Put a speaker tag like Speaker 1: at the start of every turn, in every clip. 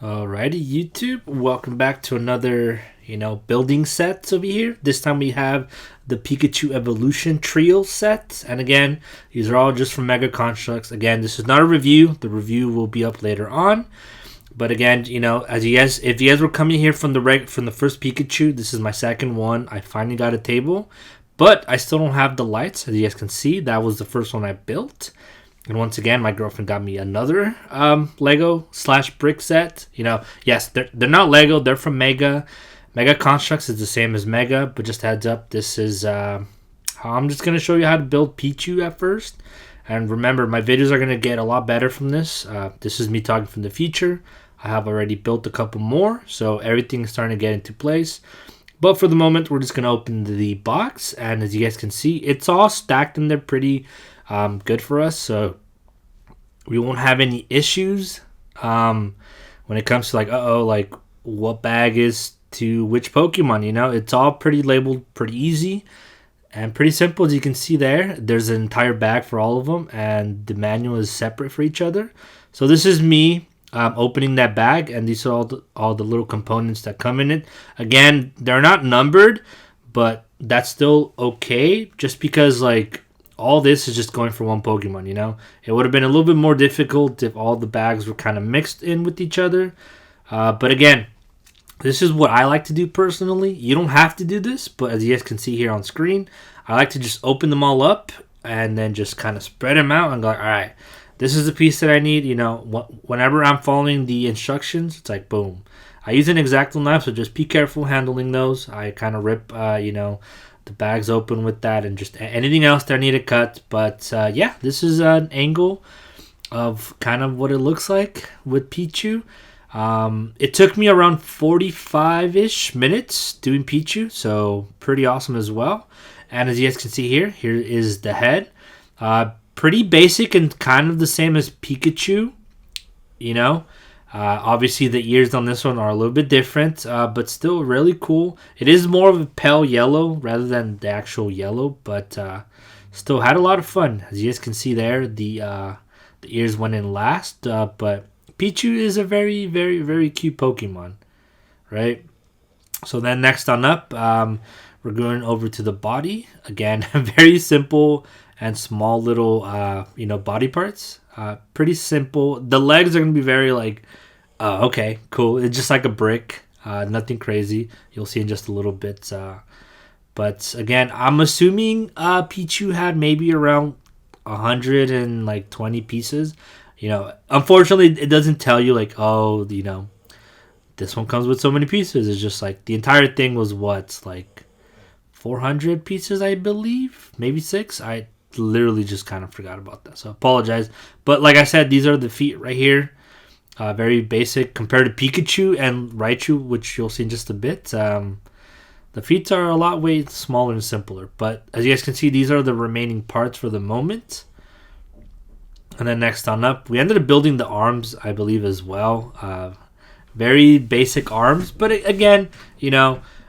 Speaker 1: Alrighty, YouTube, welcome back to another, building set over here. This time we have the Pikachu Evolution Trio set. And again, these are all just from Mega Constructs. Again, this is not a review. The review will be up later on. But again, as if you guys were coming here from the first Pikachu, this is my second one. I finally got a table, but I still don't have the lights. As you guys can see, that was the first one I built. And once again, my girlfriend got me another Lego / brick set. Yes, they're not Lego. They're from Mega. Mega Constructs is the same as Mega, but just heads up, this is how I'm just going to show you how to build Pichu at first. And remember, my videos are going to get a lot better from this. This is me talking from the future. I have already built a couple more, so everything is starting to get into place. But for the moment, we're just going to open the box. And as you guys can see, it's all stacked in there pretty good for us, so we won't have any issues when it comes to like what bag is to which Pokemon. It's all pretty labeled, pretty easy and pretty simple. As you can see there's an entire bag for all of them, and the manual is separate for each other. So this is me opening that bag, and these are all the little components that come in it. Again, they're not numbered, but that's still okay, just because all this is just going for one Pokemon, It would have been a little bit more difficult if all the bags were kind of mixed in with each other. But again, this is what I like to do personally. You don't have to do this, but as you guys can see here on screen, I like to just open them all up and then just kind of spread them out and go, all right, this is the piece that I need. Whenever I'm following the instructions, it's like, boom. I use an X-Acto knife, so just be careful handling those. I kind of rip, the bags open with that, and just anything else that I need to cut. But yeah, this is an angle of kind of what it looks like with Pichu. It took me around 45-ish minutes doing Pichu, so pretty awesome as well. And as you guys can see here is the head. Pretty basic and kind of the same as Pikachu, Obviously, the ears on this one are a little bit different, but still really cool. It is more of a pale yellow rather than the actual yellow, but still had a lot of fun. As you guys can see there, the ears went in last, but Pichu is a very, very, very cute Pokemon, right? So then next on up, we're going over to the body. Again, very simple and small little, body parts. Pretty simple. The legs are going to be very okay, cool. It's just like a brick. Nothing crazy. You'll see in just a little bit. But again, I'm assuming Pichu had maybe around 120 pieces. Unfortunately, it doesn't tell you this one comes with so many pieces. It's just the entire thing was 400 pieces, I believe, maybe 6. I literally just kind of forgot about that, so apologize. But like I said, these are the feet right here. Very basic compared to Pikachu and Raichu, which you'll see in just a bit. The feet are a lot way smaller and simpler, but as you guys can see, these are the remaining parts for the moment. And then next on up, we ended up building the arms, I believe, as well. Very basic arms, but again,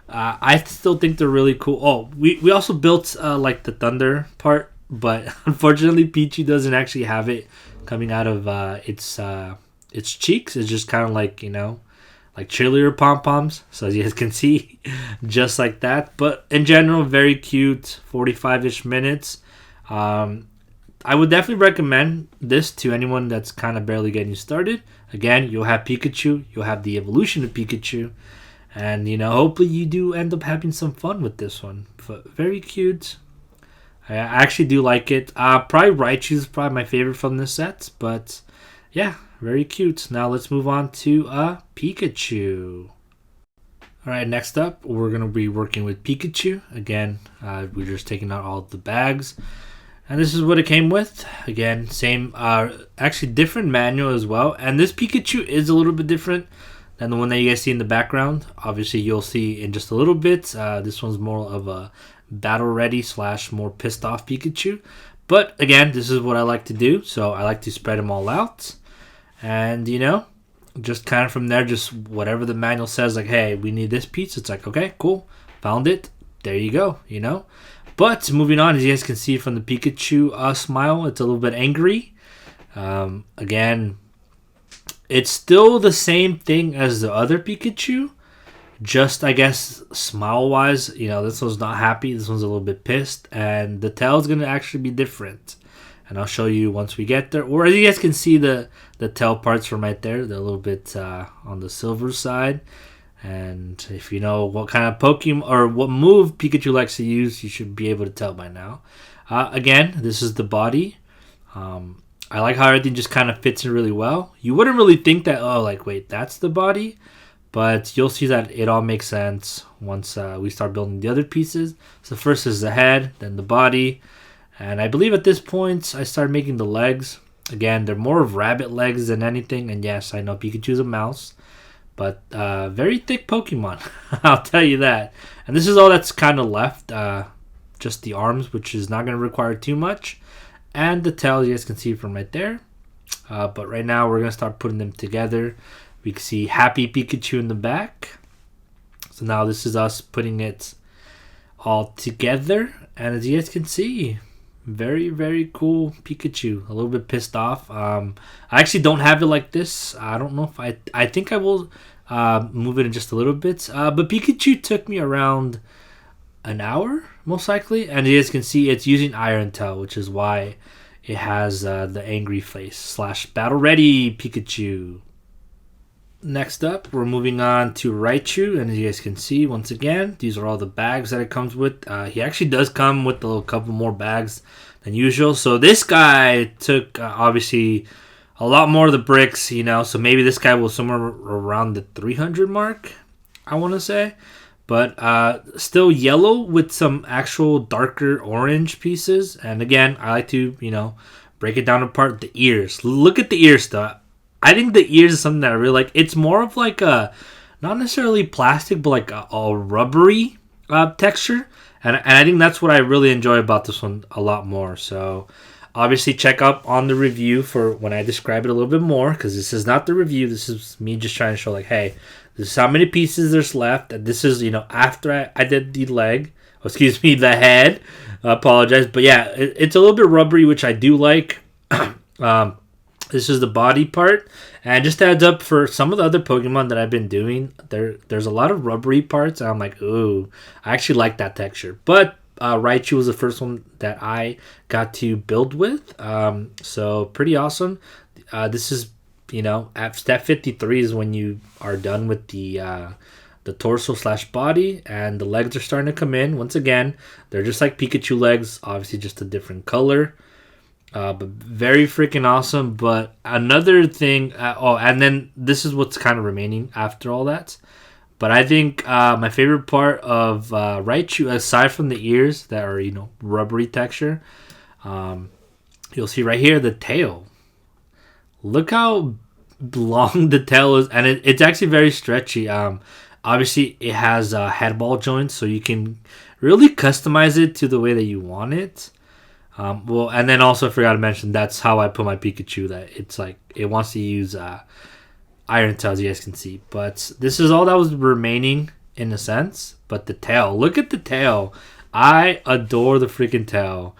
Speaker 1: I still think they're really cool. Oh, we also built the thunder part, but unfortunately Pichu doesn't actually have it coming out of its cheeks. It's just kind of like cheerleader pom-poms. So as you guys can see, just like that. But in general, very cute. 45-ish minutes. I would definitely recommend this to anyone that's kind of barely getting started. Again, you'll have Pikachu. You'll have the evolution of Pikachu. And, hopefully you do end up having some fun with this one. But very cute. I actually do like it. Probably Raichu is probably my favorite from this set. But, yeah, very cute. Now let's move on to Pikachu. Alright, next up, we're going to be working with Pikachu. Again, we're just taking out all the bags. And this is what it came with. Again, same, actually different manual as well. And this Pikachu is a little bit different than the one that you guys see in the background. Obviously, you'll see in just a little bit. This one's more of a battle ready / more pissed off Pikachu. But again, this is what I like to do. So I like to spread them all out. And, just kind of from there, just whatever the manual says, hey, we need this piece. It's okay, cool. Found it. There you go, But moving on, as you guys can see from the Pikachu smile, it's a little bit angry. Again, it's still the same thing as the other Pikachu. Just, I guess, smile-wise, this one's not happy. This one's a little bit pissed. And the tail's going to actually be different. And I'll show you once we get there. Or as you guys can see, the tail parts from right there. They're a little bit on the silver side. And if you know what kind of Pokemon or what move Pikachu likes to use, you should be able to tell by now. Again, this is the body. I like how everything just kind of fits in really well. You wouldn't really think that, wait, that's the body. But you'll see that it all makes sense once we start building the other pieces. So first is the head, then the body. And I believe at this point, I started making the legs. Again, they're more of rabbit legs than anything. And yes, I know Pikachu's a mouse. But very thick Pokemon, I'll tell you that. And this is all that's kind of left. Just the arms, which is not going to require too much. And the tail, you guys can see from right there. But right now, we're going to start putting them together. We can see Happy Pikachu in the back. So now this is us putting it all together. And as you guys can see, very, very cool Pikachu. A little bit pissed off. I actually don't have it like this. I don't know if I think I will move it in just a little bit. But Pikachu took me around an hour, most likely. And you guys can see it's using Iron Tail, which is why it has the angry face / battle ready Pikachu. Next up, we're moving on to Raichu, and as you guys can see, once again, these are all the bags that it comes with. He actually does come with a couple more bags than usual. So this guy took, obviously, a lot more of the bricks, so maybe this guy was somewhere around the 300 mark, I want to say. But still yellow with some actual darker orange pieces. And again, I like to, break it down apart. The ears. Look at the ears, though. I think the ears is something that I really like. It's more of like a, not necessarily plastic, but like a rubbery texture. And I think that's what I really enjoy about this one a lot more. So obviously check up on the review for when I describe it a little bit more. Because this is not the review. This is me just trying to show like, hey, this is how many pieces there's left. And this is, after I did the leg. The head. I apologize. But yeah, it's a little bit rubbery, which I do like. This is the body part. And just a heads up for some of the other Pokemon that I've been doing, there's a lot of rubbery parts. And I'm like, ooh, I actually like that texture. But Raichu was the first one that I got to build with. So pretty awesome. This is, at step 53 is when you are done with the torso / body. And the legs are starting to come in. Once again, they're just like Pikachu legs. Obviously just a different color. But very freaking awesome. But another thing, and then this is what's kind of remaining after all that. But I think my favorite part of Raichu, aside from the ears that are, rubbery texture, you'll see right here the tail. Look how long the tail is, and it's actually very stretchy. Obviously, it has head ball joints, so you can really customize it to the way that you want it. And then also I forgot to mention, that's how I put my Pikachu, that it's like it wants to use Iron Tail, as you guys can see. But this is all that was remaining in a sense. But the tail, look at the tail. I adore the freaking tail.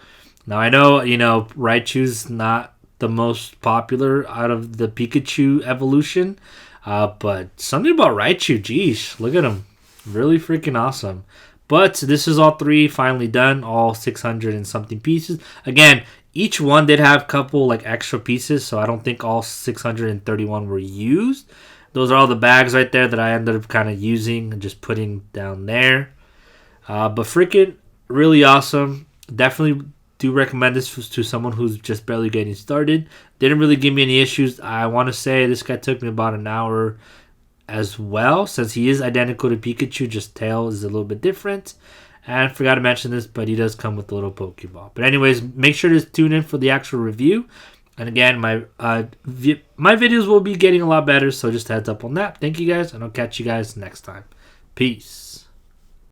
Speaker 1: Now I know, Raichu's not the most popular out of the Pikachu evolution. But something about Raichu, geez, look at him. Really freaking awesome. But this is all three finally done, all 600 and something pieces. Again, each one did have a couple extra pieces, so I don't think all 631 were used. Those are all the bags right there that I ended up kind of using and just putting down there. But freaking really awesome. Definitely do recommend this to someone who's just barely getting started. Didn't really give me any issues. I want to say this guy took me about an hour as well, since he is identical to Pikachu, just tail is a little bit different. And I forgot to mention this, but he does come with a little Pokeball. But anyways, make sure to tune in for the actual review. And again, my videos will be getting a lot better, so just a heads up on that. Thank you guys, and I'll catch you guys next time. Peace.